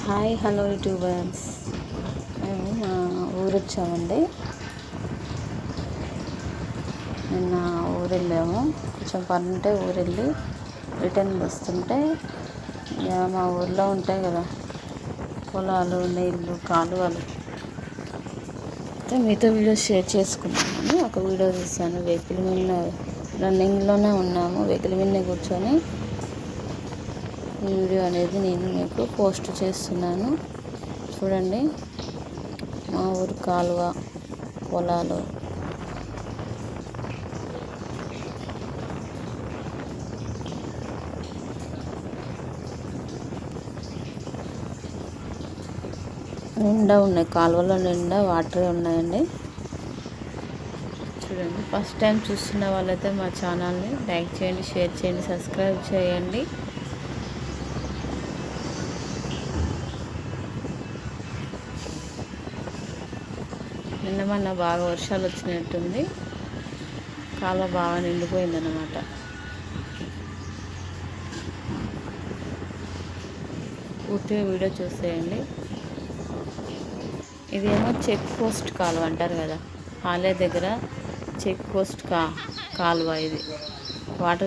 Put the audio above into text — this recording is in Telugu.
Hi hello YouTubers. మేము మా ఊరు వచ్చామండి. నిన్న ఊరు వెళ్ళాము, కొంచెం పని ఉంటే ఊరు వెళ్ళి రిటర్న్ వస్తుంటే ఇక మా ఊర్లో ఉంటాయి కదా పొలాలు, నీళ్ళు, కాలువలు. అయితే మీతో వీడియో షేర్ చేసుకున్నామని ఒక వీడియో తీసాను. వెహికల్ మీద రన్నింగ్లోనే ఉన్నాము, వెహికల్ మీద కూర్చొని ఈ వీడియో అనేది నేను మీకు పోస్ట్ చేస్తున్నాను. చూడండి, మా ఊరు కాలువ, పొలాలు. నిండా ఉన్నాయి, కాలువలో నిండా వాటరే ఉన్నాయండి. చూడండి, ఫస్ట్ టైం చూస్తున్న వాళ్ళైతే మా ఛానల్ని లైక్ చేయండి, షేర్ చేయండి, సబ్స్క్రైబ్ చేయండి. నిన్న మొన్న బాగా వర్షాలు వచ్చినట్టుంది, కాలువ బాగా నిండిపోయిందన్నమాట. పూర్తిగా వీడియో చూసేయండి. ఇదేమో చెక్ పోస్ట్ కాలువ అంటారు కదా, ఆలయ దగ్గర చెక్ పోస్ట్ కాలువ ఇది. వాటర్